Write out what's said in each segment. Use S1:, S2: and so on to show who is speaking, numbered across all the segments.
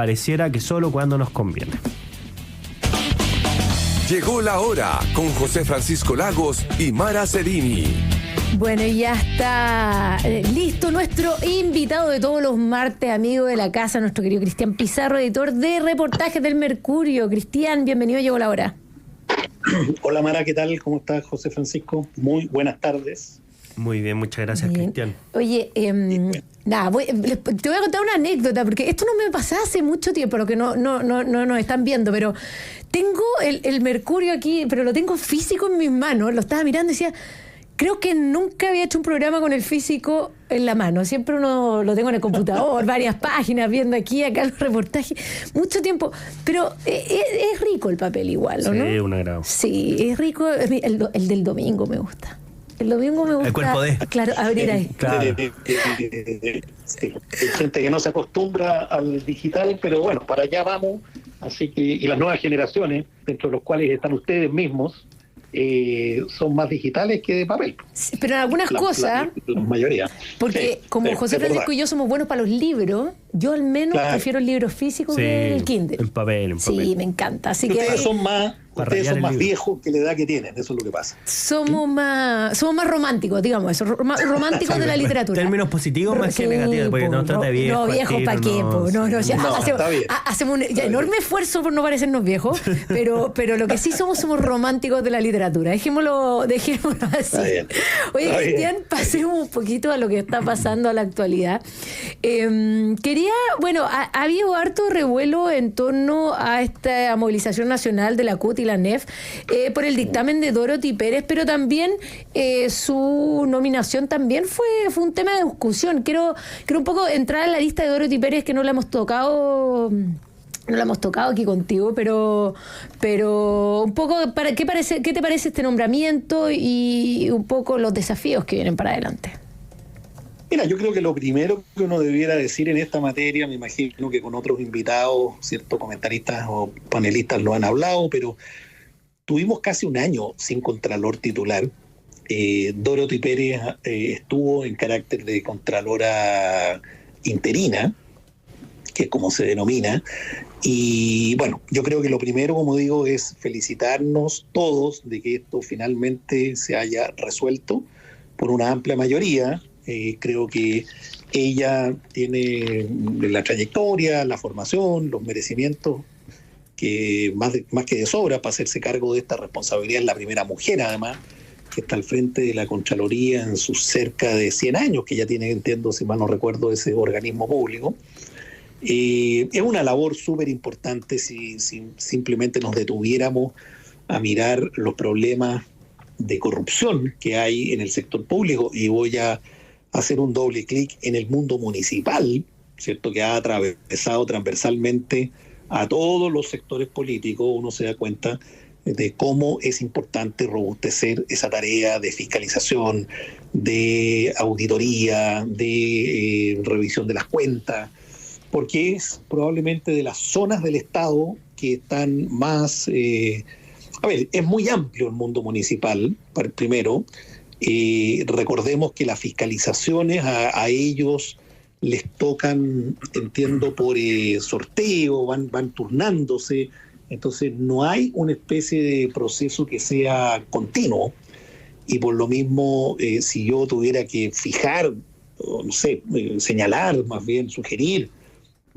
S1: pareciera que solo cuando nos conviene.
S2: Llegó la hora con José Francisco Lagos y Mara Cerini.
S3: Bueno, ya está listo nuestro invitado de todos los martes, amigo de la casa, nuestro querido Cristian Pizarro, editor de reportajes del Mercurio. Cristian, bienvenido, llegó la hora.
S4: Hola Mara, ¿qué tal? ¿Cómo estás, José Francisco? Muy buenas tardes.
S1: Muy bien, muchas gracias, Cristian.
S3: Oye, nada, te voy a contar una anécdota, porque esto no me pasaba hace mucho tiempo, lo que no nos están viendo, pero tengo el Mercurio aquí, pero lo tengo físico en mis manos, lo estaba mirando y decía, creo que nunca había hecho un programa con el físico en la mano, siempre uno lo tengo en el computador, varias páginas, viendo aquí, acá los reportajes, mucho tiempo, pero es rico el papel igual, ¿no?
S1: Sí, un agrado.
S3: Sí, es rico, el del domingo me gusta. El domingo me gusta.
S1: El cuerpo de.
S3: Claro, abrir ahí.
S1: Claro.
S4: Sí, hay gente que no se acostumbra al digital, pero bueno, para allá vamos. Así que, y las nuevas generaciones, dentro de los cuales están ustedes mismos, son más digitales que de papel.
S3: Sí, pero en algunas cosas.
S4: La mayoría.
S3: Porque
S4: sí,
S3: como José Francisco y yo somos buenos para los libros, yo al menos prefiero el libro físico que el Kindle.
S1: En papel.
S3: Sí, me encanta. Así
S4: ustedes
S3: que
S4: son más viejos que la edad que tienen, eso es lo que pasa.
S3: somos más románticos, digamos eso, románticos de la literatura.
S1: Términos positivos más que negativos, porque no trata de viejo.
S3: No, viejo, ¿para qué? Hacemos un enorme esfuerzo por no parecernos viejos, pero lo que sí somos románticos de la literatura. Dejémoslo así. Oye, Cristian, pasemos un poquito a lo que está pasando a la actualidad. Ha habido harto revuelo en torno a esta movilización nacional de la CUT y la NEF por el dictamen de Dorothy Pérez, pero también su nominación también fue un tema de discusión. Quiero un poco entrar en la lista de Dorothy Pérez, que no la hemos tocado aquí contigo, pero un poco, ¿qué te parece este nombramiento y un poco los desafíos que vienen para adelante?
S4: Mira, yo creo que lo primero que uno debiera decir en esta materia, me imagino que con otros invitados, ciertos comentaristas o panelistas lo han hablado, pero tuvimos casi un año sin contralor titular. Dorothy Pérez estuvo en carácter de contralora interina, que es como se denomina, y bueno, yo creo que lo primero, como digo, es felicitarnos todos de que esto finalmente se haya resuelto por una amplia mayoría. Creo que ella tiene la trayectoria, la formación, los merecimientos que más que de sobra para hacerse cargo de esta responsabilidad. Es la primera mujer, además, que está al frente de la Contraloría en sus cerca de 100 años, que ya tiene, entiendo, si mal no recuerdo, ese organismo público. Es una labor súper importante si simplemente nos detuviéramos a mirar los problemas de corrupción que hay en el sector público, y voy a hacer un doble clic en el mundo municipal, ¿cierto?, que ha atravesado transversalmente a todos los sectores políticos. Uno se da cuenta de cómo es importante robustecer esa tarea de fiscalización, de auditoría, de revisión de las cuentas, porque es probablemente de las zonas del Estado que están más... es muy amplio el mundo municipal, primero. Recordemos que las fiscalizaciones a ellos les tocan, entiendo, por sorteo, van turnándose, entonces no hay una especie de proceso que sea continuo, y por lo mismo, si yo tuviera que fijar, no sé, señalar, más bien sugerir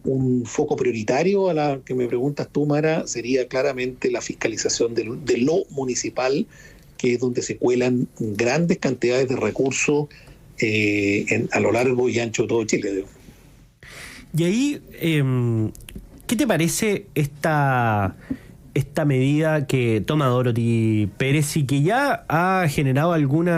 S4: un foco prioritario a la que me preguntas tú, Mara, sería claramente la fiscalización de lo municipal, que es donde se cuelan grandes cantidades de recursos a lo largo y ancho de todo Chile.
S1: Y ahí, ¿qué te parece esta medida que toma Dorothy Pérez y que ya ha generado algún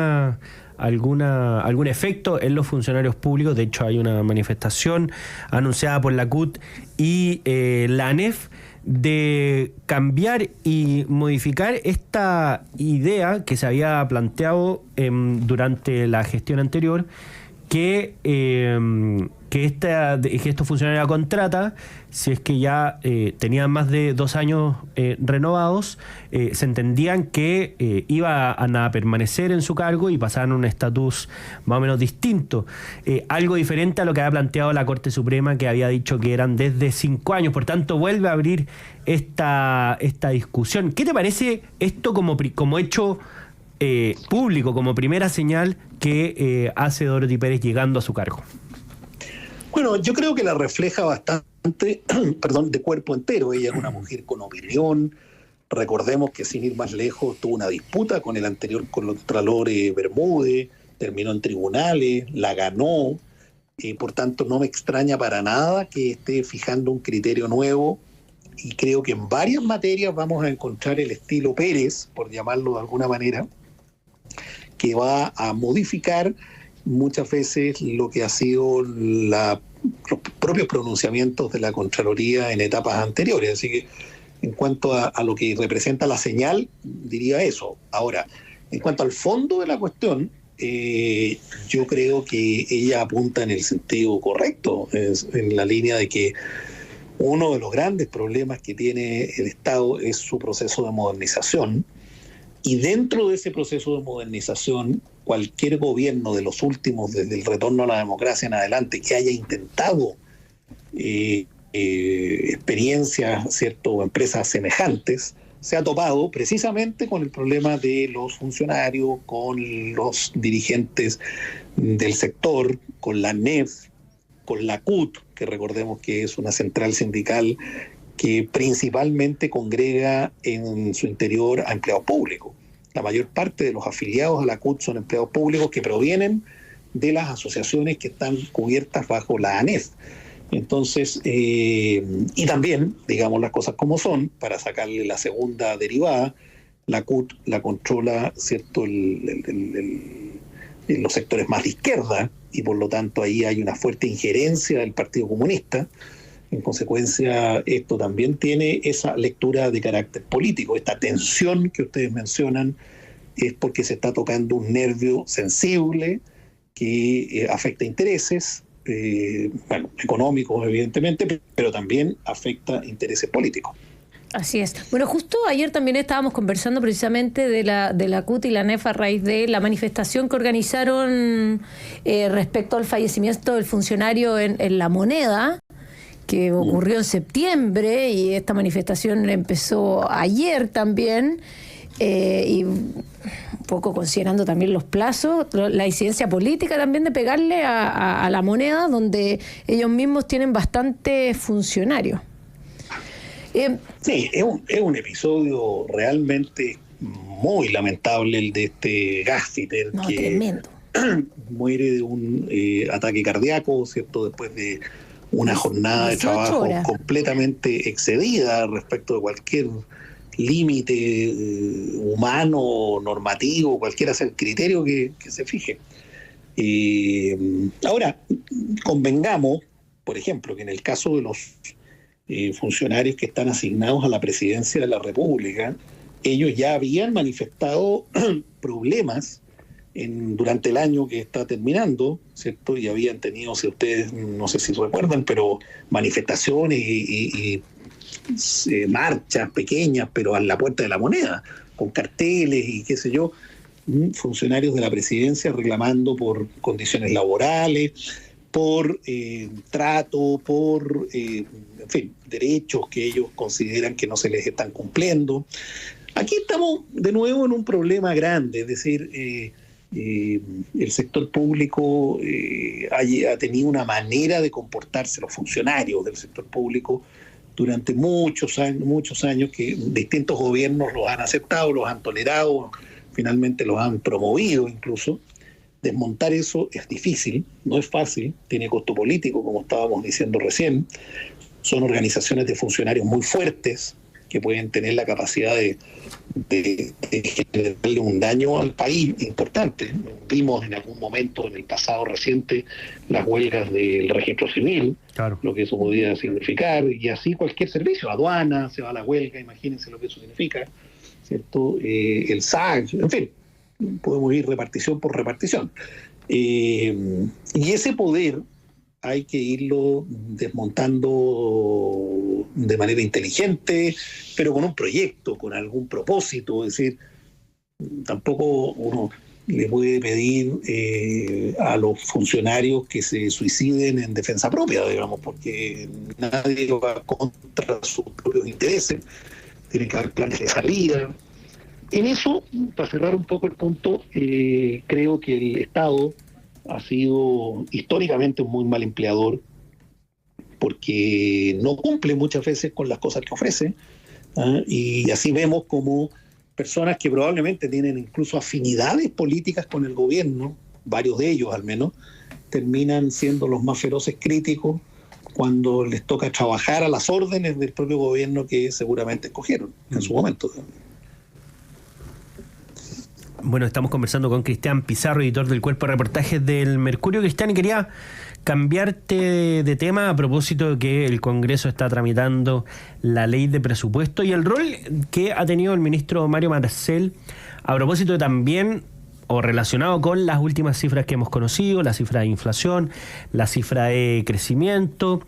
S1: efecto en los funcionarios públicos? De hecho, hay una manifestación anunciada por la CUT y la ANEF de cambiar y modificar esta idea que se había planteado durante la gestión anterior, que que estos funcionarios a contrata, si es que ya tenían más de 2 años renovados, se entendían que iban a permanecer en su cargo y pasaban a un estatus más o menos distinto. Algo diferente a lo que había planteado la Corte Suprema, que había dicho que eran desde 5 años. Por tanto, vuelve a abrir esta discusión. ¿Qué te parece esto como hecho público, como primera señal que hace Dorothy Pérez llegando a su cargo?
S4: Bueno, yo creo que la refleja bastante, perdón, de cuerpo entero. Ella es una mujer con opinión. Recordemos que, sin ir más lejos, tuvo una disputa con el anterior contralor Bermúdez, terminó en tribunales, la ganó. Por tanto, no me extraña para nada que esté fijando un criterio nuevo, y creo que en varias materias vamos a encontrar el estilo Pérez, por llamarlo de alguna manera, que va a modificar muchas veces lo que ha sido los propios pronunciamientos de la Contraloría en etapas anteriores. Así que, en cuanto a lo que representa la señal, diría eso. Ahora, en cuanto al fondo de la cuestión, yo creo que ella apunta en el sentido correcto, en la línea de que uno de los grandes problemas que tiene el Estado es su proceso de modernización, y dentro de ese proceso de modernización, cualquier gobierno de los últimos, desde el retorno a la democracia en adelante, que haya intentado experiencias, ¿cierto?, o empresas semejantes, se ha topado precisamente con el problema de los funcionarios, con los dirigentes del sector, con la ANEF, con la CUT, que recordemos que es una central sindical que principalmente congrega en su interior a empleados públicos. La mayor parte de los afiliados a la CUT son empleados públicos que provienen de las asociaciones que están cubiertas bajo la ANEF. Entonces, y también, digamos las cosas como son, para sacarle la segunda derivada, la CUT la controla, ¿cierto?, los sectores más de izquierda, y por lo tanto ahí hay una fuerte injerencia del Partido Comunista. En consecuencia, esto también tiene esa lectura de carácter político. Esta tensión que ustedes mencionan es porque se está tocando un nervio sensible que afecta intereses, económicos evidentemente, pero también afecta intereses políticos.
S3: Así es. Bueno, justo ayer también estábamos conversando precisamente de la CUT y la ANEF a raíz de la manifestación que organizaron respecto al fallecimiento del funcionario en La Moneda, que ocurrió en septiembre, y esta manifestación empezó ayer también, y un poco considerando también los plazos, la incidencia política también de pegarle a La Moneda, donde ellos mismos tienen bastantes funcionarios.
S4: Sí, es un episodio realmente muy lamentable el de este Gassiter, que
S3: tremendo.
S4: Muere de un ataque cardíaco, ¿cierto?, después de una jornada de trabajo completamente excedida respecto de cualquier límite humano, normativo, cualquiera sea el criterio que se fije. Ahora, convengamos, por ejemplo, que en el caso de los funcionarios que están asignados a la presidencia de la República, ellos ya habían manifestado problemas durante el año que está terminando, ¿cierto? Y habían tenido, si ustedes, no sé si recuerdan, pero manifestaciones y marchas pequeñas, pero a la puerta de La Moneda, con carteles y qué sé yo, funcionarios de la presidencia reclamando por condiciones laborales, por trato, por, en fin, derechos que ellos consideran que no se les están cumpliendo. Aquí estamos de nuevo en un problema grande, es decir, el sector público ha tenido una manera de comportarse, los funcionarios del sector público, durante muchos años que distintos gobiernos los han aceptado, los han tolerado, finalmente los han promovido incluso. Desmontar eso es difícil, no es fácil, tiene costo político, como estábamos diciendo recién. Son organizaciones de funcionarios muy fuertes que pueden tener la capacidad de generarle un daño al país importante. Vimos en algún momento en el pasado reciente las huelgas del registro civil, claro, lo que eso podía significar, y así cualquier servicio, aduana se va a la huelga, imagínense lo que eso significa, ¿cierto? El SAG, en fin, podemos ir repartición por repartición. Y ese poder hay que irlo desmontando de manera inteligente, pero con un proyecto, con algún propósito. Es decir, tampoco uno le puede pedir a los funcionarios que se suiciden en defensa propia, digamos, porque nadie va contra sus propios intereses. Tienen que haber planes de salida. En eso, para cerrar un poco el punto, creo que el Estado ha sido históricamente un muy mal empleador, porque no cumple muchas veces con las cosas que ofrece, y así vemos como personas que probablemente tienen incluso afinidades políticas con el gobierno, varios de ellos al menos, terminan siendo los más feroces críticos cuando les toca trabajar a las órdenes del propio gobierno que seguramente escogieron en su momento.
S1: Bueno, estamos conversando con Cristian Pizarro, editor del Cuerpo de Reportajes del Mercurio. Cristian, y quería cambiarte de tema a propósito de que el Congreso está tramitando la ley de presupuesto y el rol que ha tenido el ministro Mario Marcel a propósito de también, o relacionado con las últimas cifras que hemos conocido, la cifra de inflación, la cifra de crecimiento,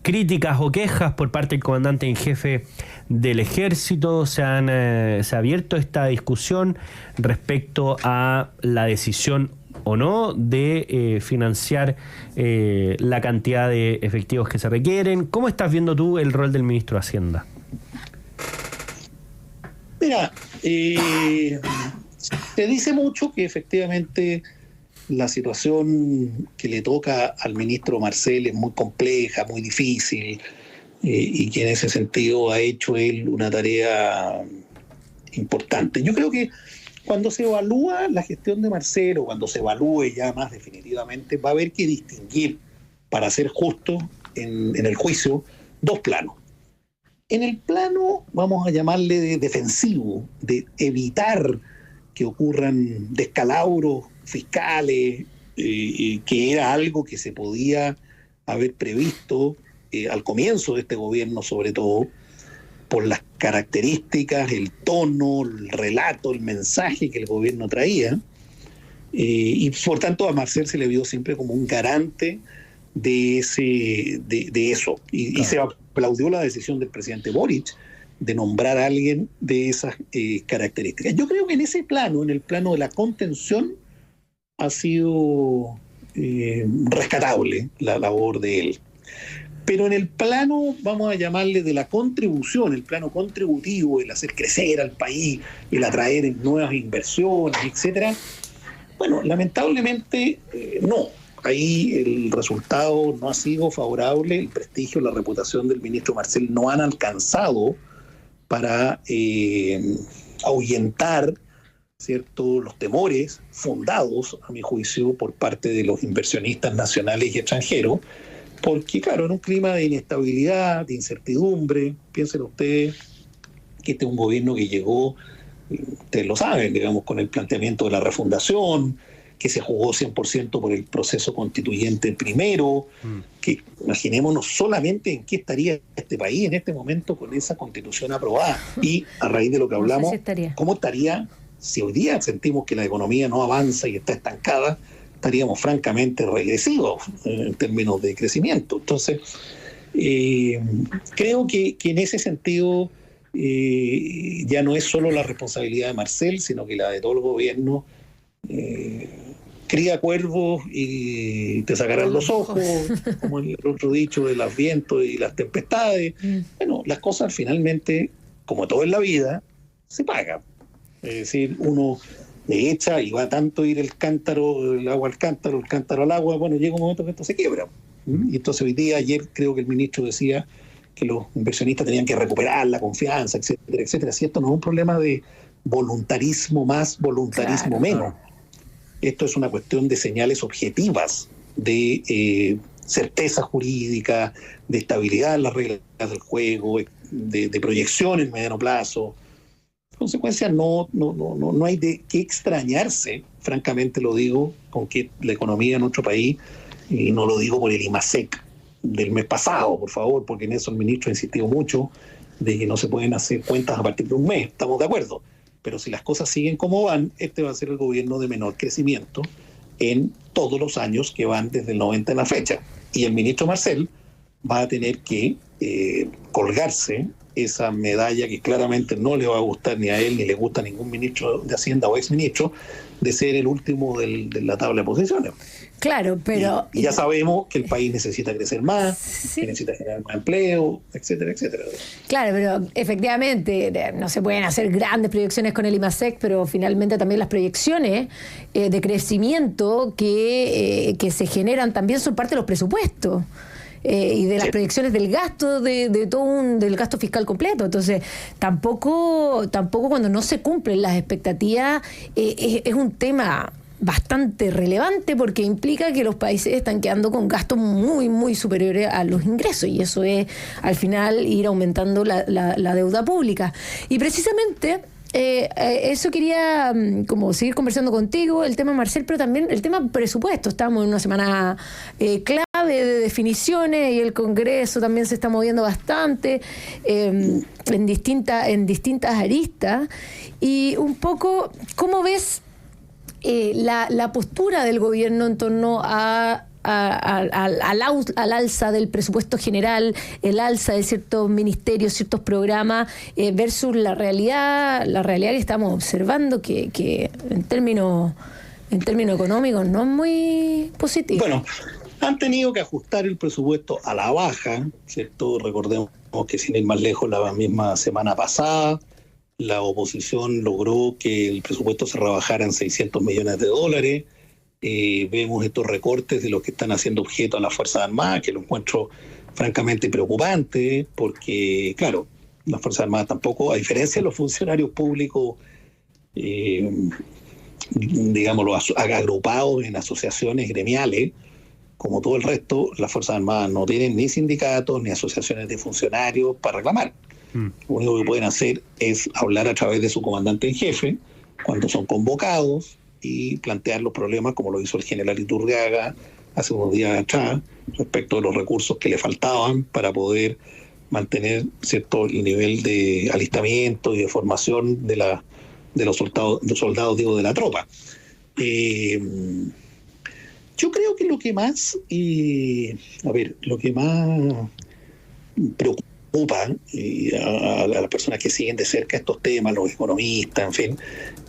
S1: críticas o quejas por parte del comandante en jefe del Ejército. Se ha abierto esta discusión respecto a la decisión o no de financiar la cantidad de efectivos que se requieren. ¿Cómo estás viendo tú el rol del ministro de Hacienda?
S4: Mira, se dice mucho que efectivamente la situación que le toca al ministro Marcel es muy compleja, muy difícil, y que en ese sentido ha hecho él una tarea importante. Yo creo que cuando se evalúa la gestión de Marcel, o cuando se evalúe ya más definitivamente, va a haber que distinguir, para ser justo en el juicio, dos planos. En el plano, vamos a llamarle de defensivo, de evitar que ocurran descalabros fiscales, que era algo que se podía haber previsto al comienzo de este gobierno, sobre todo por las características, el tono, el relato, el mensaje que el gobierno traía, y por tanto a Marcel se le vio siempre como un garante de eso, y se aplaudió la decisión del presidente Boric de nombrar a alguien de esas características. Yo creo que en ese plano, en el plano de la contención, ha sido rescatable la labor de él. Pero en el plano, vamos a llamarle de la contribución, el plano contributivo, el hacer crecer al país, el atraer nuevas inversiones, etcétera, bueno, lamentablemente no. Ahí el resultado no ha sido favorable, el prestigio, la reputación del ministro Marcel no han alcanzado para ahuyentar, ¿cierto?, los temores fundados, a mi juicio, por parte de los inversionistas nacionales y extranjeros, porque, claro, en un clima de inestabilidad, de incertidumbre, piensen ustedes que este es un gobierno que llegó, ustedes lo saben, digamos, con el planteamiento de la refundación, que se jugó 100% por el proceso constituyente primero, que imaginémonos solamente en qué estaría este país en este momento con esa constitución aprobada. Y a raíz de lo que hablamos, ¿cómo estaría si hoy día sentimos que la economía no avanza y está estancada? Estaríamos francamente regresivos en términos de crecimiento. Entonces, creo que en ese sentido ya no es solo la responsabilidad de Marcel, sino que la de todo el gobierno. Cría cuervos y te sacarán los ojos, como el otro dicho de los vientos y las tempestades. Bueno, las cosas finalmente, como todo en la vida, se pagan. Es decir, uno le echa y va tanto ir el cántaro, el agua al cántaro, el cántaro al agua, bueno, llega un momento que esto se quiebra. Y entonces ayer creo que el ministro decía que los inversionistas tenían que recuperar la confianza, etcétera, etcétera. Si esto no es un problema de voluntarismo más, voluntarismo menos. Esto es una cuestión de señales objetivas, de certeza jurídica, de estabilidad en las reglas del juego, de proyección en mediano plazo. En consecuencia, no hay de qué extrañarse, francamente lo digo, con que la economía en nuestro país, y no lo digo por el IMASEC del mes pasado, por favor, porque en eso el ministro ha insistido mucho, de que no se pueden hacer cuentas a partir de un mes, estamos de acuerdo. Pero si las cosas siguen como van, este va a ser el gobierno de menor crecimiento en todo todos los años que van desde el 90 en la fecha. Y el ministro Marcel va a tener que colgarse esa medalla que claramente no le va a gustar ni a él ni le gusta a ningún ministro de Hacienda o exministro, de ser el último de la tabla de posiciones.
S3: Claro, pero...
S4: Y ya sabemos que el país necesita crecer más,
S3: Sí.
S4: que necesita generar más empleo, etcétera, etcétera.
S3: Claro, pero efectivamente no se pueden hacer grandes proyecciones con el IMASEC, pero finalmente también las proyecciones de crecimiento que se generan también son parte de los presupuestos. Y de las
S4: Sí.
S3: proyecciones del gasto del gasto fiscal completo. Entonces, tampoco cuando no se cumplen las expectativas es un tema bastante relevante, porque implica que los países están quedando con gastos muy, muy superiores a los ingresos, y eso es al final ir aumentando la deuda pública. Y precisamente eso quería como seguir conversando contigo, el tema Marcel, pero también el tema presupuesto. Estamos en una semana clave de definiciones y el Congreso también se está moviendo bastante en distintas aristas. Y un poco, ¿cómo ves la postura del gobierno en torno al alza del presupuesto general, el alza de ciertos ministerios, ciertos programas, versus la realidad que estamos observando, que en términos económicos no es muy positivo?
S4: Bueno, han tenido que ajustar el presupuesto a la baja, ¿cierto? Recordemos que sin ir más lejos, la misma semana pasada, la oposición logró que el presupuesto se rebajara en $600 millones. Vemos estos recortes de los que están haciendo objeto a las Fuerzas Armadas, que lo encuentro francamente preocupante, porque, claro, las Fuerzas Armadas tampoco, a diferencia de los funcionarios públicos, digámoslo, agrupados en asociaciones gremiales, como todo el resto, las Fuerzas Armadas no tienen ni sindicatos ni asociaciones de funcionarios para reclamar. Lo único que pueden hacer es hablar a través de su comandante en jefe cuando son convocados y plantear los problemas, como lo hizo el general Iturriaga hace unos días atrás, respecto de los recursos que le faltaban para poder mantener cierto el nivel de alistamiento y de formación de los soldados de la tropa. Yo creo que lo que más preocupa a las personas que siguen de cerca estos temas, los economistas, en fin,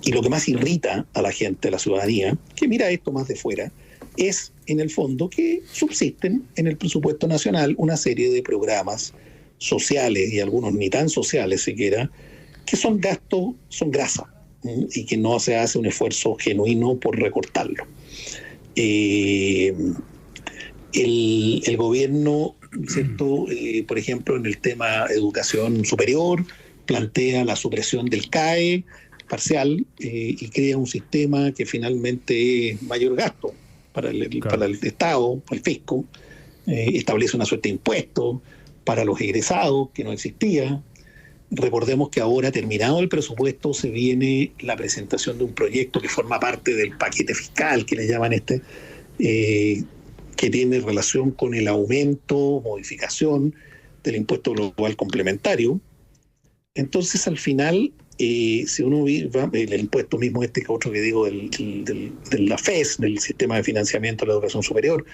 S4: y lo que más irrita a la gente, a la ciudadanía, que mira esto más de fuera, es en el fondo que subsisten en el presupuesto nacional una serie de programas sociales, y algunos ni tan sociales siquiera, que son gastos, son grasa, y que no se hace un esfuerzo genuino por recortarlo. El gobierno, ¿cierto? Por ejemplo, en el tema educación superior, plantea la supresión del CAE parcial y crea un sistema que finalmente es mayor gasto para el Estado, para el fisco. Establece una suerte de impuesto para los egresados que no existía. Recordemos que ahora, terminado el presupuesto, se viene la presentación de un proyecto que forma parte del paquete fiscal, que le llaman que tiene relación con el aumento, modificación del impuesto global complementario. Entonces, al final, si uno ve el impuesto mismo, que otro que digo, de la FES, del Sistema de Financiamiento de la Educación Superior,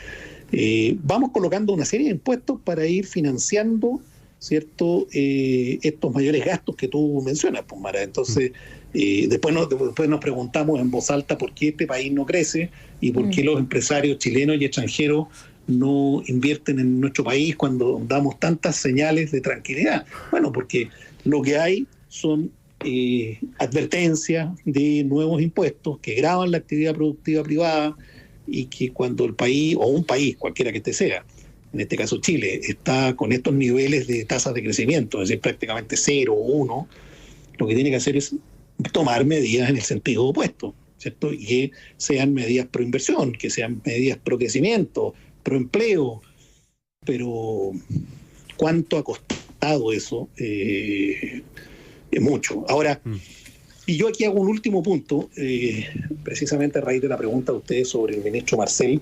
S4: vamos colocando una serie de impuestos para ir financiando, ¿cierto? Estos mayores gastos que tú mencionas, pues, Mara. Entonces, después nos preguntamos en voz alta por qué este país no crece y por qué los empresarios chilenos y extranjeros no invierten en nuestro país cuando damos tantas señales de tranquilidad. Bueno, porque lo que hay son advertencias de nuevos impuestos que gravan la actividad productiva privada, y que cuando el país, o un país, cualquiera que este sea, en este caso Chile, está con estos niveles de tasas de crecimiento, es decir, prácticamente 0 o 1, lo que tiene que hacer es tomar medidas en el sentido opuesto, ¿cierto? Y que sean medidas pro inversión, que sean medidas pro crecimiento, pro empleo. Pero ¿cuánto ha costado eso? Es mucho. Ahora, y yo aquí hago un último punto, precisamente a raíz de la pregunta de ustedes sobre el ministro Marcel.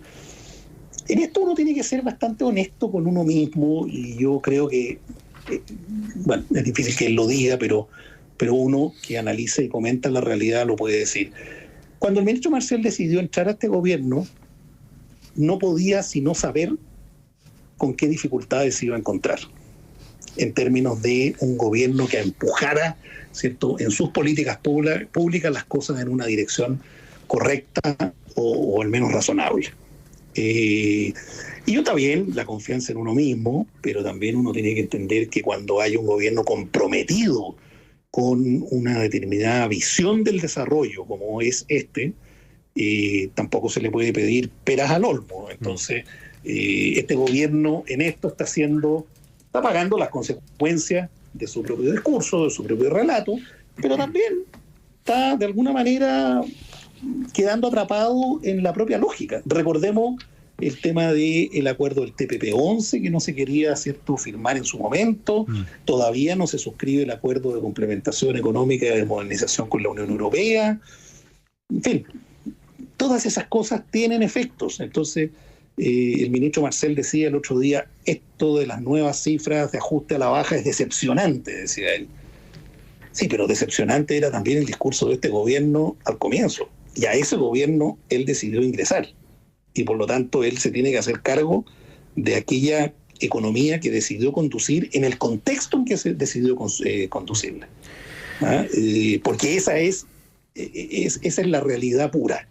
S4: En esto uno tiene que ser bastante honesto con uno mismo, y yo creo que, bueno, es difícil que él lo diga, pero uno que analiza y comenta la realidad lo puede decir. Cuando el ministro Marcel decidió entrar a este gobierno, no podía sino saber con qué dificultades se iba a encontrar en términos de un gobierno que empujara, ¿cierto?, en sus políticas públicas las cosas en una dirección correcta o al menos razonable. Y yo también la confianza en uno mismo, pero también uno tiene que entender que cuando hay un gobierno comprometido con una determinada visión del desarrollo, como es tampoco se le puede pedir peras al olmo. Entonces, este gobierno en esto está pagando las consecuencias de su propio discurso, de su propio relato, pero también está de alguna manera quedando atrapado en la propia lógica. Recordemos el tema del acuerdo del TPP-11, que no se quería, ¿cierto?, firmar en su momento. Todavía no se suscribe el acuerdo de complementación económica y de modernización con la Unión Europea. En fin, todas esas cosas tienen efectos. Entonces, el ministro Marcel decía el otro día, esto de las nuevas cifras de ajuste a la baja es decepcionante, decía él. Sí, pero decepcionante era también el discurso de este gobierno al comienzo. Y a ese gobierno él decidió ingresar. Y por lo tanto él se tiene que hacer cargo de aquella economía que decidió conducir en el contexto en que se decidió conducirla. Porque esa es la realidad pura.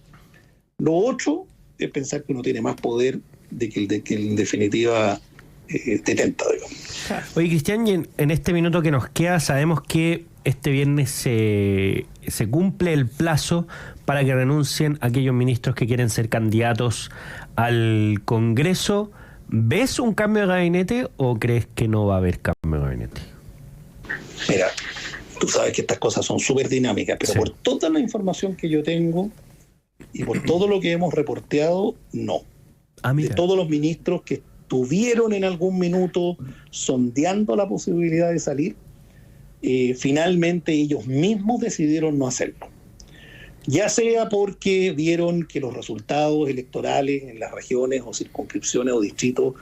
S4: Lo otro es pensar que uno tiene más poder de que en definitiva detenta, digamos.
S1: Oye, Cristian, y en este minuto que nos queda, sabemos que este viernes se cumple el plazo para que renuncien aquellos ministros que quieren ser candidatos al Congreso. ¿Ves un cambio de gabinete o crees que no va a haber cambio de gabinete?
S4: Mira, tú sabes que estas cosas son súper dinámicas, pero sí, por toda la información que yo tengo y por todo lo que hemos reporteado, no. De todos los ministros que estuvieron en algún minuto sondeando la posibilidad de salir, finalmente ellos mismos decidieron no hacerlo. Ya sea porque vieron que los resultados electorales en las regiones o circunscripciones o distritos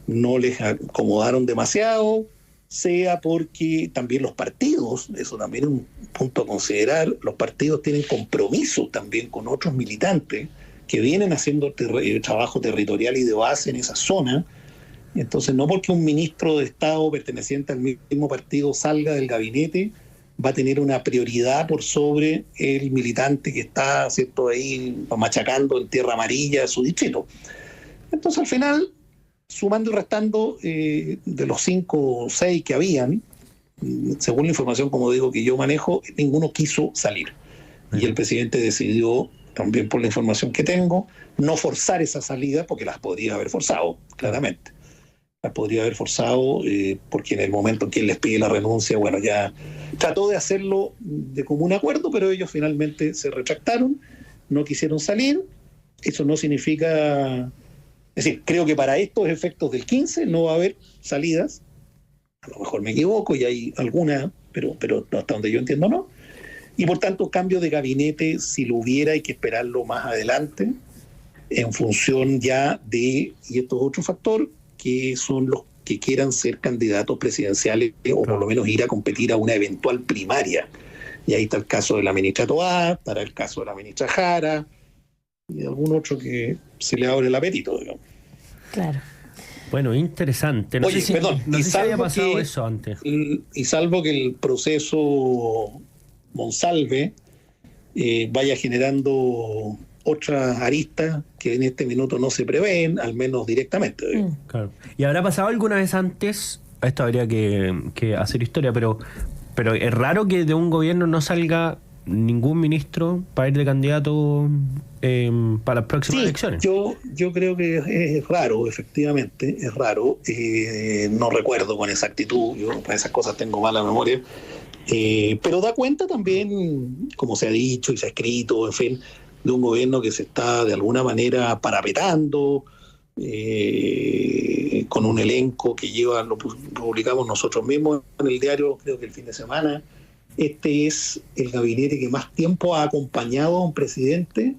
S4: no les acomodaron demasiado, sea porque también los partidos, eso también es un punto a considerar, los partidos tienen compromisos también con otros militantes que vienen haciendo trabajo territorial y de base en esa zona. Entonces, no porque un ministro de Estado perteneciente al mismo partido salga del gabinete, va a tener una prioridad por sobre el militante que está, ¿cierto?, ahí machacando en tierra amarilla su distrito. Entonces, al final, sumando y restando, de los 5 o 6 que habían, según la información, como digo, que yo manejo, ninguno quiso salir. Y el presidente decidió, también por la información que tengo, no forzar esa salida, porque las podría haber forzado, claramente. Las podría haber forzado, porque en el momento en que él les pide la renuncia, bueno, ya trató de hacerlo de común acuerdo, pero ellos finalmente se retractaron, no quisieron salir. Eso no significa... Es decir, creo que para estos efectos del 15 no va a haber salidas. A lo mejor me equivoco y hay alguna, pero hasta donde yo entiendo no. Y por tanto, cambio de gabinete, si lo hubiera, hay que esperarlo más adelante, en función ya de, y esto es otro factor, que son los que quieran ser candidatos presidenciales o por lo menos ir a competir a una eventual primaria. Y ahí está el caso de la ministra Toá, estará el caso de la ministra Jara y de algún otro que se le abre el apetito, digamos.
S3: Claro.
S1: Bueno, interesante. No sé si había pasado eso antes.
S4: Y salvo que el proceso Monsalve vaya generando otras aristas que en este minuto no se prevén, al menos directamente.
S1: Claro. ¿Y habrá pasado alguna vez antes? Esto habría que hacer historia, pero es raro que de un gobierno no salga ningún ministro para ir de candidato para las próximas elecciones.
S4: Yo creo que es raro, efectivamente, es raro. No recuerdo con exactitud, yo para esas cosas tengo mala memoria. Pero da cuenta también, como se ha dicho y se ha escrito, en fin, de un gobierno que se está de alguna manera parapetando, con un elenco que lo publicamos nosotros mismos en el diario, creo que el fin de semana. Este es el gabinete que más tiempo ha acompañado a un presidente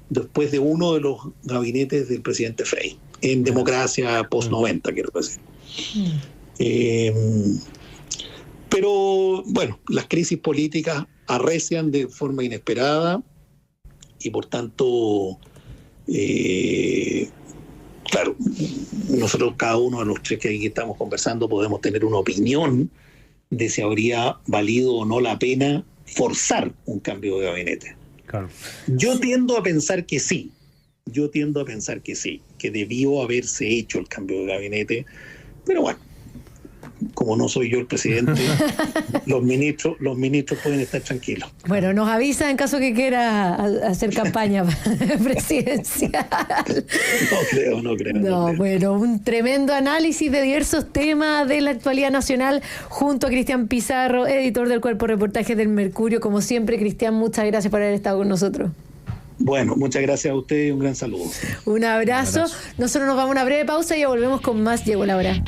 S4: después de uno de los gabinetes del presidente Frey, en democracia post-90, quiero decir. Pero, bueno, las crisis políticas arrecian de forma inesperada y, por tanto, claro, nosotros cada uno de los tres que aquí estamos conversando podemos tener una opinión de si habría valido o no la pena forzar un cambio de gabinete.
S1: Claro.
S4: Yo tiendo a pensar que sí, que debió haberse hecho el cambio de gabinete, pero bueno, como no soy yo el presidente, los ministros pueden estar tranquilos.
S3: Bueno, nos avisa en caso que quiera hacer campaña presidencial.
S4: No creo.
S3: No, bueno, un tremendo análisis de diversos temas de la actualidad nacional junto a Cristian Pizarro, editor del Cuerpo de Reportajes del Mercurio. Como siempre, Cristian, muchas gracias por haber estado con nosotros.
S4: Bueno, muchas gracias a usted y un gran saludo.
S3: Un abrazo. Nosotros nos vamos a una breve pausa y ya volvemos con más Llegó la Hora.